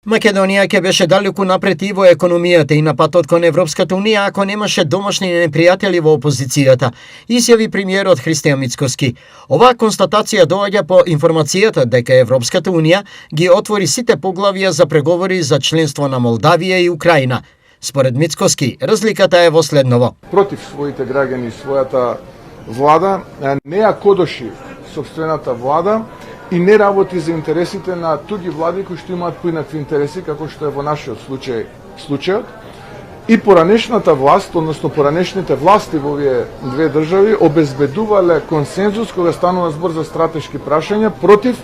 Македонија ќе беше далеку напред и во економијата и на патот кон Европската унија ако немаше домашни непријатели во опозицијата, изјави премиерот Христијан Мицкоски. Оваа констатација доаѓа по информацијата дека Европската унија ги отвори сите поглавија за преговори за членство на Молдавија и Украина. Според Мицкоски, разликата е во следново. Против своите граѓани и својата влада не ја кодоши сопствената влада и не работи за интересите на туги влади кои што имаат поинакви интереси, како што е во нашиот случајот. И поранешната власт, односно поранешните власти во овие две држави обезбедувале консензус кога станува збор за стратешки прашања против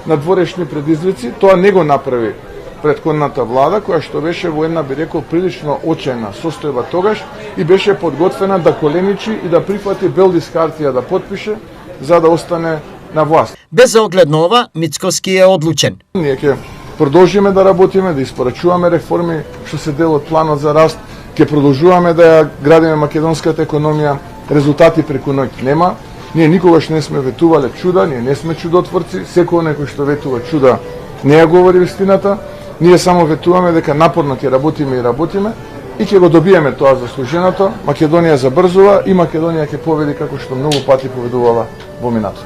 надворешни предизвици. Тоа не го направи претходната влада, која што беше во една, би рекол, прилично очајна состојба тогаш и беше подготвена да коленичи и да прифати бел лист хартија да потпише за да остане на власт. Без оглед на ова, Мицкоски е одлучен. Ние ќе продолжиме да работиме, да испорачуваме реформи што се дел од планот за раст, ќе продолжуваме да ја градиме македонската економија, резултати преку ноќ нема. Ние никогаш не сме ветувале чуда, ние не сме чудотворци, секој некој што ветува чуда не ја говори вистината. Ние само ветуваме дека напорно ќе работиме и ќе го добиеме тоа заслуженото. Македонија забрзува и Македонија ќе победи како што многу пати победувала во минатото.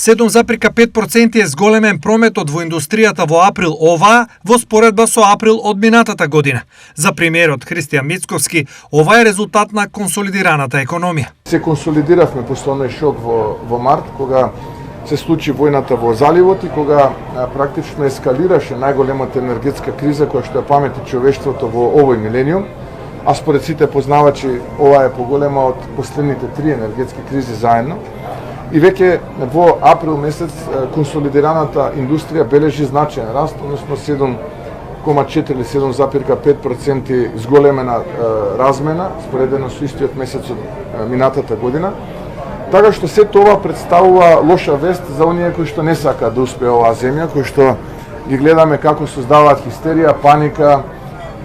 7,5% е зголемен прометот во индустријата во април оваа во споредба со април од минатата година. За премиерот Христијан Мицкоски, ова е резултат на консолидираната економија. Се консолидиравме после оној шок во март, кога се случи војната во заливот и кога практично ескалираше најголемата енергетска криза која што ја памети човештвото во овој милениум, а според сите познавачи ова е поголема од последните 3 енергетски кризи заедно. И веќе во април месец консолидираната индустрија бележи значаен раст, односно 7,4 или 7,5% зголемена размена споредено со истиот месец од минатата година. Така што сето ова представува лоша вест за оние кои што не сакаат да успее оваа земја, кои што ги гледаме како создаваат хистерија, паника,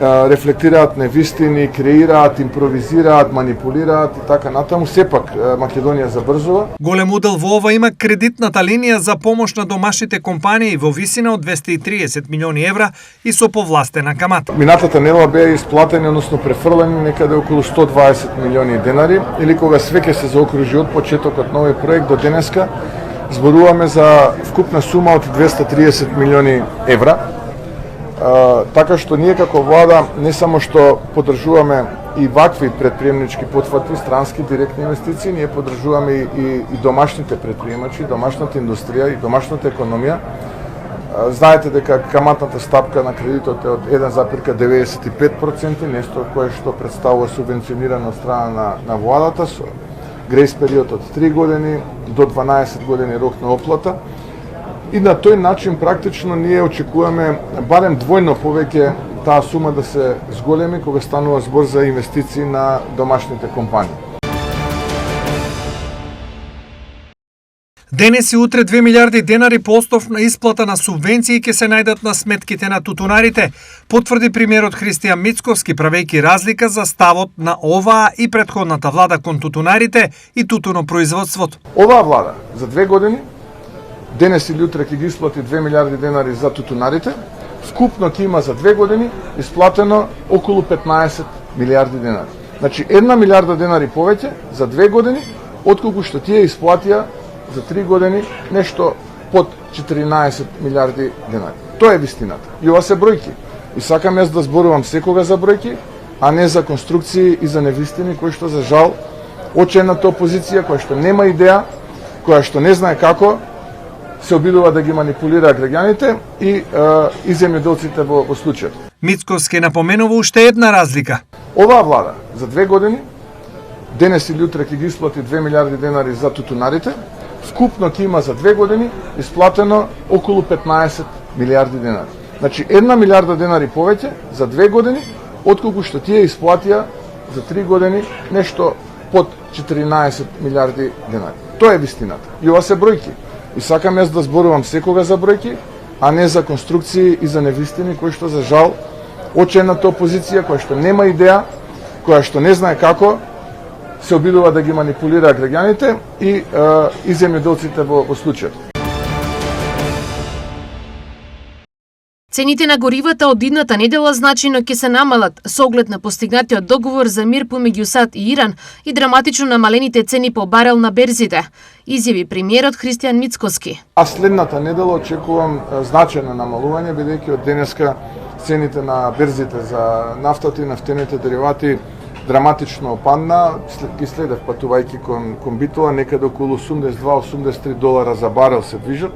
рефлектираат невистини, креираат, импровизираат, манипулираат и така натаму. Сепак Македонија забрзува. Голем удел во ова има кредитната линија за помош на домашните компании во висина од 230 милиони евра и со повластена камата. Минатата недела беа исплатени, односно префрлени некаде околу 120 милиони денари, или кога све ќе се заокружи од почетокот на овој проект до денеска, зборуваме за вкупна сума од 230 милиони евра. Така што ние како влада не само што поддржуваме и вакви предприемнички потфати, странски директни инвестиции, ние поддржуваме и домашните предприемачи, домашната индустрија и домашната економија. Знаете дека каматната стапка на кредитот е од 1,95%, нешто кое што представува субвенционирано од страна на владата со грејс период од 3 години до 12 години рок на оплата. И на тој начин практично ние очекуваме барем двојно повеќе таа сума да се зголеми кога станува збор за инвестиции на домашните компании. Денес и утре 2 милиарди денари по основна исплата на субвенции ќе се најдат на сметките на тутунарите, потврди премиерот Христијан Мицкоски, правејќи разлика за ставот на оваа и претходната влада кон тутунарите и тутунопроизводството. Оваа влада за 2 години денес или утре ќе ги исплати 2 милиарди денари за тутунарите, вкупно ќе има за 2 години исплатено околу 15 милиарди денари. Значи 1 милиарда денари повеќе за 2 години, отколку што тие исплатија за 3 години нешто под 14 милиарди денари. Тоа е вистината. И ова се бројки. И сакам јас да зборувам секога за бројки, а не за конструкции и за невистини кои што за жал очајната опозиција која што нема идеја, која што не знае како се обидува да ги манипулира граѓаните и земјоделците во случајот. Мицкоски напоменува уште една разлика. Оваа влада за 2 години денес или утре ќе ги исплати 2 милиарди денари за тутунарите, вкупно ќе има за 2 години исплатено околу 15 милиарди денари. Значи 1 милиарда денари повеќе за 2 години, отколку што тие исплатија за 3 години нешто под 14 милиарди денари. Тоа е вистината. И ова се бројки. И сакам јас да зборувам секога за бројки, а не за конструкции и за невистини кои што за жал очајната опозиција која што нема идеја, која што не знае како се обидува да ги манипулира граѓаните и земјоделците во случајот. Цените на горивата од идната недела значајно ќе се намалат со оглед на постигнатиот договор за мир помеѓу САД и Иран и драматично намалените цени по барел на берзите, изјави премиерот Христијан Мицкоски. А следната недела очекувам значајно намалување, бидејќи од денеска цените на берзите за нафтата и нафтените деривати драматично опадна. Ги следев патувајќи кон Битола, некаде околу $82-83 за барел се движат.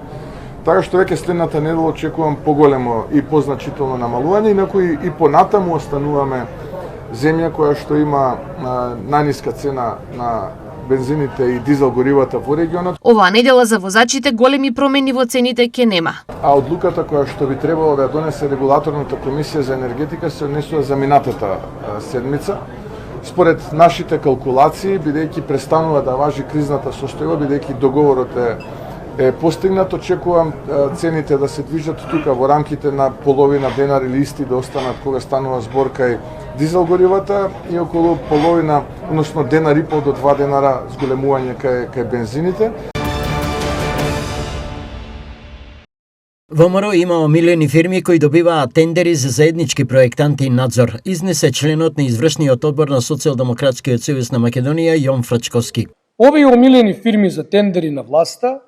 Така што веќе следната недела очекувам поголемо и позначително намалување, инаку и понатаму остануваме земја која што има најниска цена на бензините и дизел горивата во регионот. Оваа недела за возачите големи промени во цените ќе нема. А одлуката која што би требало да ја донесе регулаторната комисија за енергетика се однесува за минатата седмица. Според нашите калкулации, бидејќи престанува да важи кризната состојба, бидејќи договорот е постигнат, очекувам цените да се движат тука во рамките на половина денар или исти да останат кога станува збор кај дизел горивата и околу половина, односно денар и пол до 2 денара зголемување кај бензините. ВМРО има омилени фирми кои добиваат тендери за заеднички проектанти и надзор, изнесе членот на извршниот одбор на Социјалдемократскиот сојуз на Македонија Јон Фрачковски. Овие омилени фирми за тендери на власта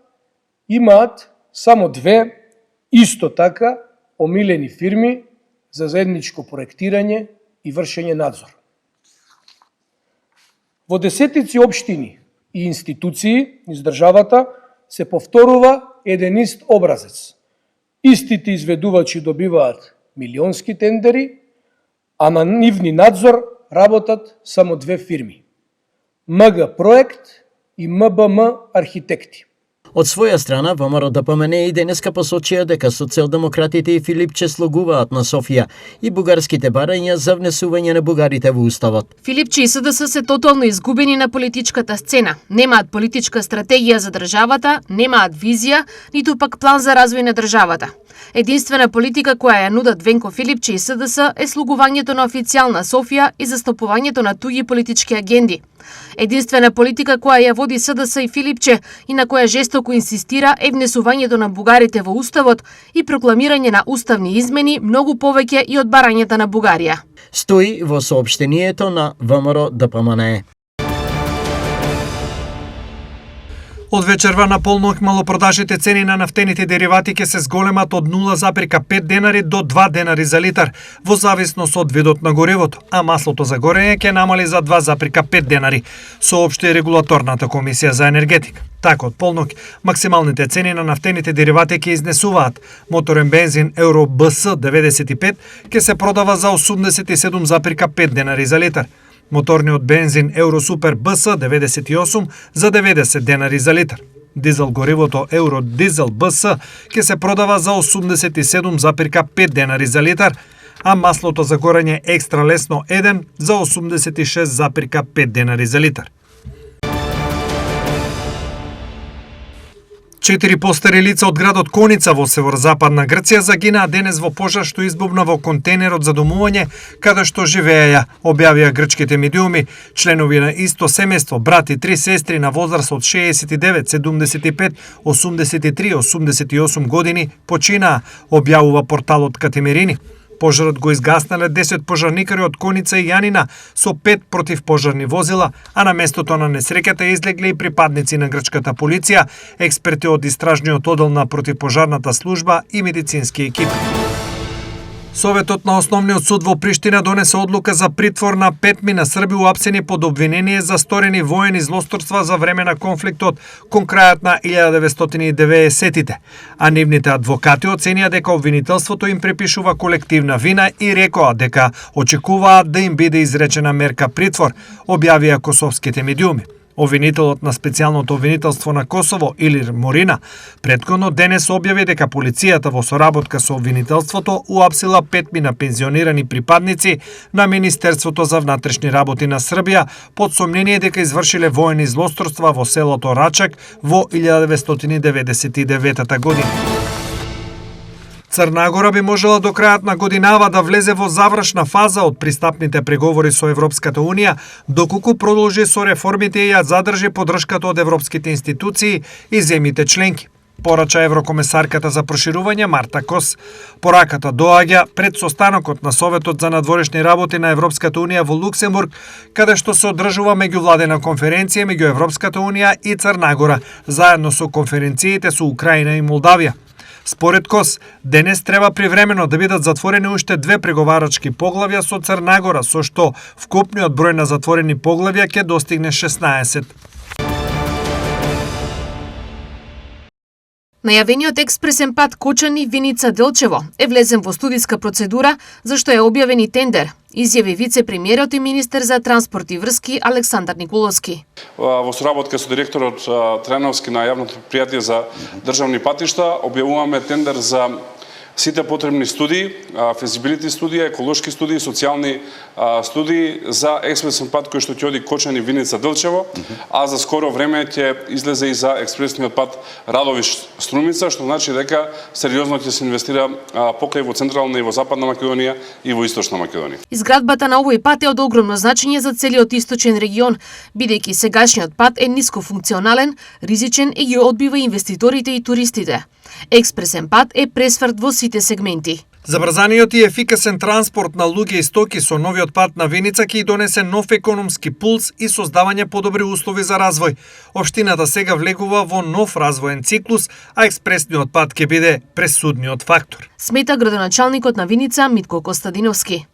имаат само две исто така омилени фирми за заедничко проектирање и вршење надзор. Во десетици општини и институции из државата се повторува еден ист образец. Истите изведувачи добиваат милионски тендери, а на нивни надзор работат само две фирми. МГ Проект и МБМ Архитекти. Од своја страна, ВМРО ДПМН и денеска посочија дека социјалдемократите и Филипче слугуваат на Софија и бугарските барања за внесување на бугарите во Уставот. Филипче и СДС се тотално изгубени на политичката сцена. Немаат политичка стратегија за државата, немаат визија, ниту пак план за развој на државата. Единствена политика која ја нудат Венко Филипче и СДС е слугувањето на официјална Софија и застапувањето на туѓи политички агенди. Единствена политика која ја води СДС и Филипче и на која жестоко инсистира е внесувањето на бугарите во Уставот и прокламирање на уставни измени многу повеќе и од барањата на Бугарија. Стои во соопштението на ВМРО ДПМН. Од вечерва на полнок малопродажните цени на нафтените деривати ќе се зголемат од 0,5 денари до 2 денари за литар, во зависност од видот на горивото, а маслото за горење ќе намали за 2,5 денари, соопшти регулаторната комисија за енергетика. Така од полнок, максималните цени на нафтените деривати ќе изнесуваат. Моторен бензин Евро БС 95 ќе се продава за 87,5 денари за литар. Моторниот бензин Евро Супер БС 98 за 90 денари за литар. Дизел горивото Евро Дизел БС ќе се продава за 87,5 денари за литар, а маслото за горење екстра лесно 1 за 86,5 денари за литар. 4 постари лица од градот Коница во северозападна Грција загинаа денес во пожар што избувна во контейнерот за домување каде што живееја, објавија грчките медиуми. Членови на исто семејство, брат и 3 сестри на возраст од 69, 75, 83, 88 години починаа, објавува порталот Катемирини. Пожарот го изгаснале 10 пожарникари од Коница и Јанина со 5 противпожарни возила, а на местото на несреќата излегле и припадници на грчката полиција, експерти од истражниот оддел на противпожарната служба и медицински екип. Советот на Основниот суд во Приштина донесе одлука за притвор на 5 на срби уапсени под обвинение за сторени воени злосторства за време на конфликтот кон крајот на 1990-тите, а нивните адвокати оценија дека обвинителството им препишува колективна вина и рекоа дека очекуваат да им биде изречена мерка притвор, објавија косовските медиуми. Обвинителот на специјалното обвинителство на Косово, Илир Морина, претходно денес објави дека полицијата во соработка со обвинителството уапсила 5 на пензионирани припадници на Министерството за внатрешни работи на Србија под сомнение дека извршиле воени злосторства во селото Рачак во 1999 година. Црна Гора би можела до крајот на годинава да влезе во завршна фаза од пристапните преговори со Европската Унија, доколку продолжи со реформите и ја задржи поддршката од европските институции и земјите членки. порача еврокомесарката за проширување Марта Кос. Пораката доаѓа пред состанокот на Советот за надворешни работи на Европската унија во Луксембург, каде што се одржува меѓувладена конференција меѓу Европската унија и Црна Гора, заедно со конференциите со Украина и Молдавија. Според Кос, денес треба привремено да бидат затворени уште 2 преговарачки поглавја со Црна Гора, со што вкупниот број на затворени поглавја ќе достигне 16. Најавениот експресен пат Кочани-Виница Делчево е влезен во студиска процедура зашто е објавен и тендер, изјави вице-премиерот и министер за транспорт и врски Александар Николовски. Во соработка со директорот Треновски на јавното предпријатие за државни патишта објавуваме тендер за сите потребни студии, фезибилити студија, еколошки студии, социјални студии за експресен пат кој што ќе оди Кочани-Виница Делчево, а за скоро време ќе излезе и за експресниот пат Радовиш-Струмица, што значи дека сериозно ќе се инвестира покрај во Централна и во Западна Македонија и во Источна Македонија. Изградбата на овој пат е од огромно значење за целиот источен регион, бидејќи сегашниот пат е нискофункционален, ризичен и ги одбива инвеститорите и туристите. Експресен пат е пресврт во сите сегменти. Забрзаниот и ефикасен транспорт на луѓе и стоки со новиот пат на Виница ќе донесе нов економски пулс и создавање подобри услови за развој. Општината сега влегува во нов развоен циклус, а експресниот пат ќе биде пресудниот фактор. Смета градоначалникот на Виница Митко Костадиновски.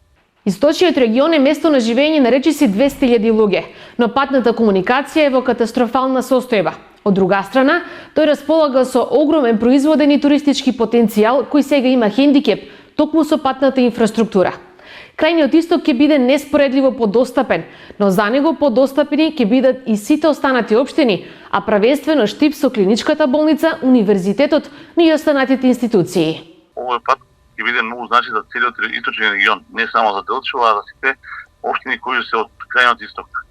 Источниот регион е место на живење на речиси 200.000 луѓе, но патната комуникација е во катастрофална состојба. Од друга страна, тој располага со огромен производен и туристички потенцијал кој сега има хендикеп токму со патната инфраструктура. Крајниот исток ќе биде неспоредливо подостапен, но за него подостапени ќе бидат и сите останати општини, а правенствено Штип со клиничката болница, универзитетот, но и останатите институции. Овој пат ќе биде многу значи за целиот источен регион, не само за Делчево, а за сите општини кои се од крајниот исток.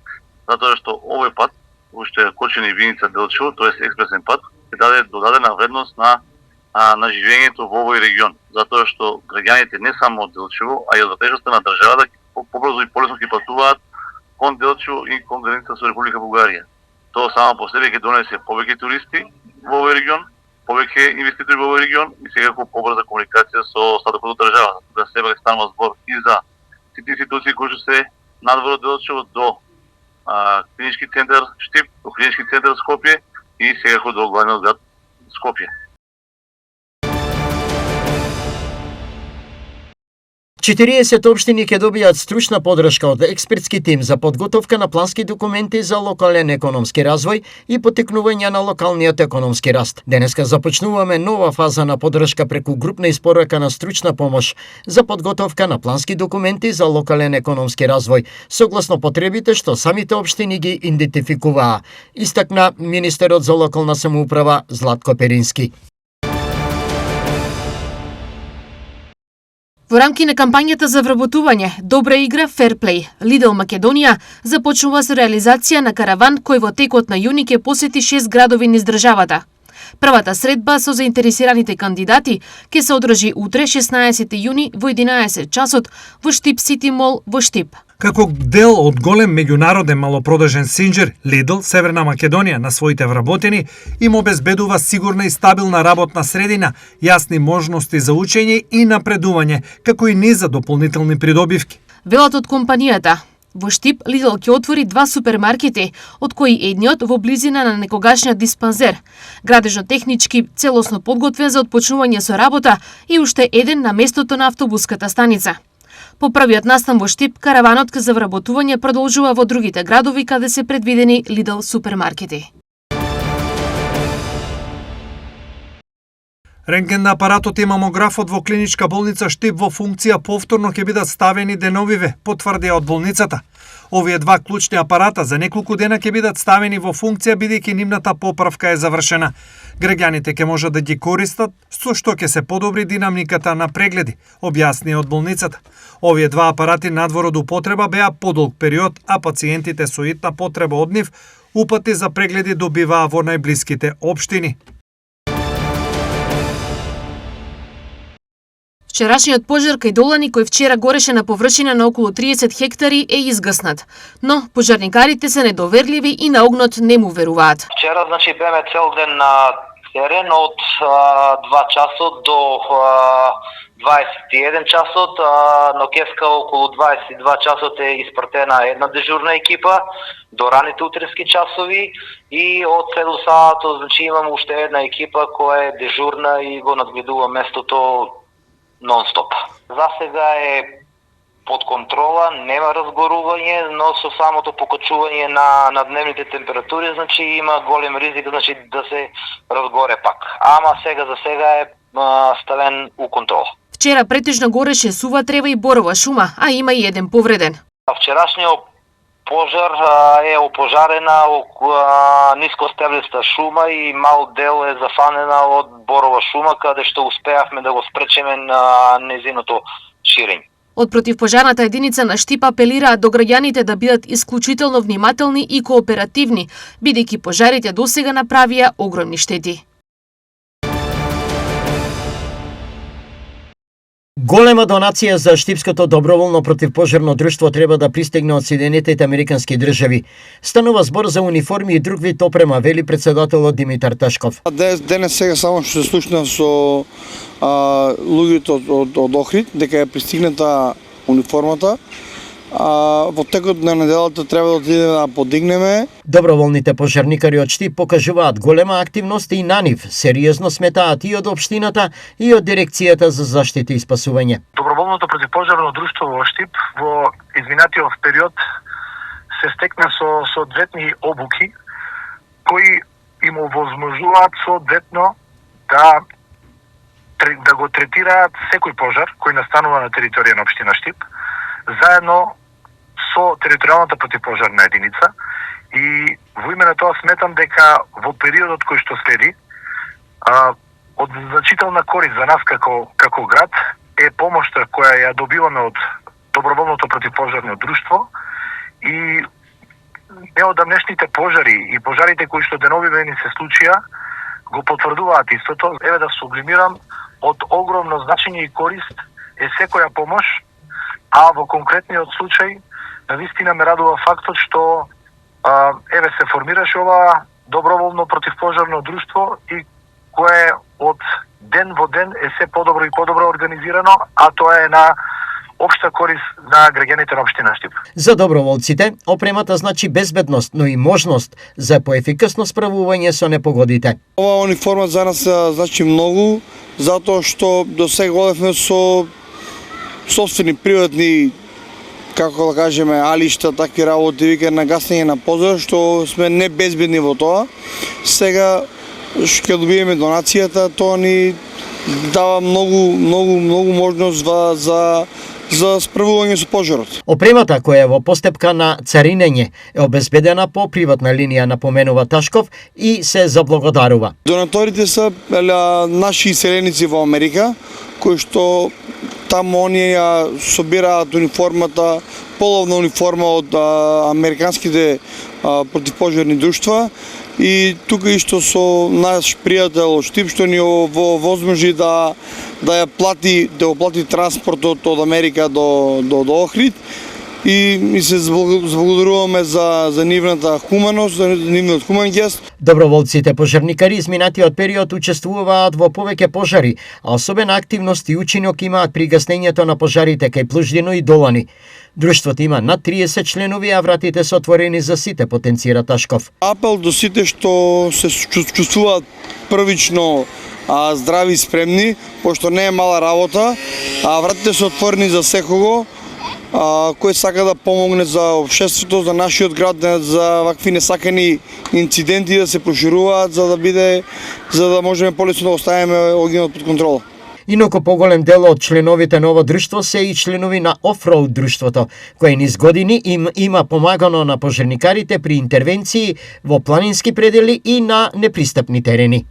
Затоа што овој пат уште Кочани-Виница Делчево, тоест експресен пат, ќе даде додадена вредност на живењето во овој регион, затоа што граѓаните не само од Делчево, а и од тежноста на државата побрзо и полесно ќе патуваат кон Делчево и кон граница со Република Бугарија. Тоа само по себе ќе донесе повеќе туристи во овој регион, повеќе инвеститори во овој регион и секако побрза комуникација со остатокот од државата. Тука себе станува збор и за сите институции кои што се надвор од Делчево до клинички центар Штип, до клинички центар Скопје и секако до главниот град Скопје. 40 општини ќе добијат стручна подршка од експертски тим за подготовка на плански документи за локален економски развој и поттикнување на локалниот економски раст. Денеска започнуваме нова фаза на подршка преку групна испорака на стручна помош за подготовка на плански документи за локален економски развој, согласно потребите што самите општини ги идентификуваа, истакна министерот за локална самоуправа Златко Перински. Во рамки на кампањата за вработување Добра игра Ферплей, Lidl Македонија започнува со реализација на караван кој во текот на јуни ќе посети 6 градови низ државата. Првата средба со заинтересираните кандидати ќе се одржи утре 16 јуни во 11 часот во Штип Сити Мол во Штип. Како дел од голем меѓународен малопродажен синџир, Lidl Северна Македонија на своите вработени им обезбедува сигурна и стабилна работна средина, јасни можности за учење и напредување, како и низ за дополнителни придобивки. Велат од компанијата. Во Штип Lidl ќе отвори 2 супермаркети, од кои едниот во близина на некогашниот диспанзер, градежно-технички целосно подготвен за отпочнување со работа и уште еден на местото на автобуската станица. По првиот настан во Штип, караванот за вработување продолжува во другите градови каде се предвидени Lidl супермаркети. Рентген на апаратот и мамографот во клиничка болница Штип во функција повторно ќе бидат ставени деновиве, потврдија од болницата. Овие 2 клучни апарата за неколку дена ќе бидат ставени во функција бидејќи нивната поправка е завршена. Граѓаните ќе можат да ги користат, со што ќе се подобри динамиката на прегледи, објасни од болницата. Овие 2 апарати надвор од употреба беа подолг период, а пациентите со итна потреба од нив упати за прегледи добиваа во најблиските општини. Вчерашниот пожар кај Долани, кој вчера гореше на површина на околу 30 хектари, е изгаснат. Но пожарникарите се недоверливи и на огнот не му веруваат. Вчера, беме цел ден терен од 2 часот до 21 часот, но кеска околу 22 часот е испратена една дежурна екипа до раните утрински часови и од следу саато, значи имам уште една екипа која е дежурна и го надгледува местото нон-стоп. За сега е под контрола, нема разгорување, но со самото покачување на дневните температури, значи има голем ризик, значи да се разгоре пак. Ама за сега е ставен у контрола. Вчера претежно гореше сува трева и борова шума, а има и еден повреден. Вчерашниот пожар е опожарена нискостеблиста шума и мал дел е зафанена од борова шума, каде што успеавме да го спречеме на незиното ширење. Од противпожарната единица на Штип апелираат до граѓаните да бидат исклучително внимателни и кооперативни, бидејќи пожарите досега направија огромни штети. Голема донација за Штипското доброволно противпожарно друштво треба да пристигне од Соединетите Американски држави. Станува збор за униформи и друг вид опрема, вели председателот Димитар Ташков. Денес сега само што се слушна со луѓето од Охрид, дека е пристигната униформата. Во текот на неделата треба да отидеме да подигнеме. Доброволните пожарникари од Штип покажуваат голема активност и на нив сериозно сметаат и од општината и од дирекцијата за заштита и спасување. Доброволното противпожарно друштво во Штип во изминатиот период се стекна со соодветни обуки кои им овозможуваат соодветно да го третираат секој пожар кој настанува на територија на општина Штип, заедно со територијалната противпожарна единица, и во име на тоа сметам дека во периодот кој што следи, од значителна корист за нас како град е помошта која ја добиваме од доброволното противпожарно друштво и неодамнешните пожари и пожарите кои што деновиве ни се случија го потврдуваат истото. Еве да сублимирам, од огромно значење и корист е секоја помош, а во конкретниот случај навистина ме радува фактот што еве се формираше ова доброволно противпожарно друштво и кое од ден во ден е се подобро и подобро организирано, а тоа е на општа корист на граѓаните на општина Штип. За доброволците, опремата значи безбедност, но и можност за поефикасно справување со непогодите. Ова униформа за нас значи многу, затоа што до сега одевме со собствени приватни, како да кажеме, алишта, такви работи, вика на гаснење на пожар, што сме небезбедни во тоа. Сега ќе добиеме донацијата, тоа ни дава многу можност за справување со пожарот. Опремата која е во постепка на царинење е обезбедена по приватна линија, напоменува Ташков, и се заблагодарува. Донаторите се наши иселеници во Америка, кои што таму оние ја собираат униформата, половна униформа од американските противпожарни друштва, и тука исто со наш пријател Штип што ни возможи да ја плати транспортот од Америка до Охрид, и се заблагодаруваме за нивната хуманост, за нивниот хуман гест. Доброволците пожарникари изминатиот период учествуваат во повеќе пожари, а особена активност и учинок имаат при гаснењето на пожарите кај Плуждино и Долани. Друштвото има над 30 членови, а вратите се отворени за сите, потенцира Ташков. Апел до сите што се чувствуваат првично здрави и спремни, пошто не е мала работа, а вратите се отворени за секого кој сака да помогне за општеството, за нашиот град, за вакви несакани инциденти да се прошируваат, за да можеме полесно да оставиме огнот под контрола. Инаку поголем дел од членовите на ова друштво се и членови на офроуд друштвото, кој низ години има помагано на пожарникарите при интервенции во планински предели и на непристапни терени.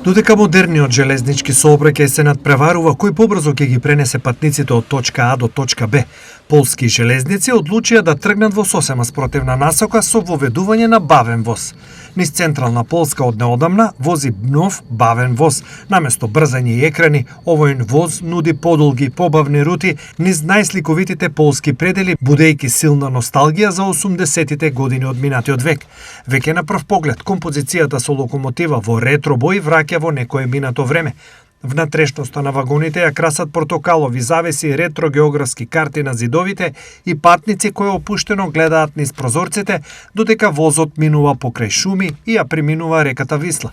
Додека модерниот железнички сообраќај се надпреварува кој побрзо ќе ги пренесе патниците од точка А до точка Б, Полски железници одлучија да тргнат во сосема спротивна насока со воведување на бавен воз. Низ централна Полска од неодамна вози нов бавен воз. Наместо брзање и екрани, овој воз нуди подолги, побавни рути низ најсликовитите полски предели, будејќи силна носталгија за 80-тите години од минатиот век. Веќе на прв поглед, композицијата со локомотива во ретро бој враќа во некое минато време. Внатрешноста на вагоните ја красат портокалови завеси, ретро географски карти на зидовите и патници кои опуштено гледаат низ прозорците, додека возот минува покрај шуми и ја преминува реката Висла.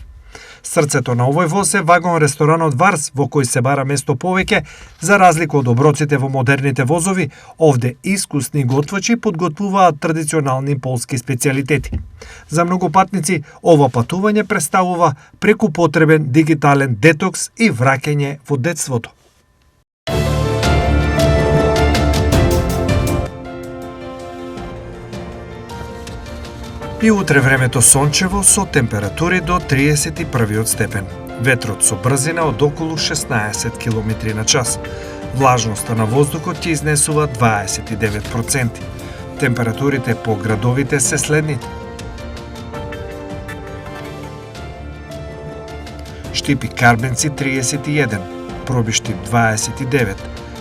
Срцето на овој воз е вагон-ресторанот Варс, во кој се бара место повеќе, за разлика од оброците во модерните возови, овде искусни готвачи подготвуваат традиционални полски специјалитети. За многу патници, ова патување представува преку потребен дигитален детокс и враќање во детството. И утре времето сончево со температури до 31 степен. Ветрот со брзина од околу 16 км на час. Влажноста на воздухот ќе изнесува 29%. Температурите по градовите се следните. Штип и Карбенци 31, Пробиштип 29,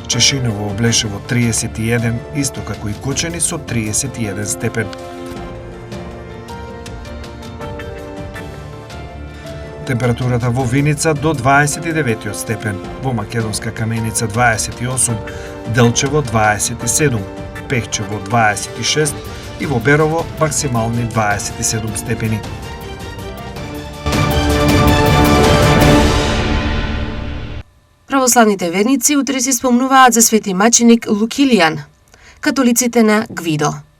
Чешиново, Облешево 31, исто како и Кочани со 31 степен. Температурата во Виница до 29 степен, во Македонска Каменица 28, Делчево 27, Пехчево 26 и во Берово максимални 27 степени. Православните верници утре си спомнуваат за свети маченик Лукилијан, католиците на Гвидо.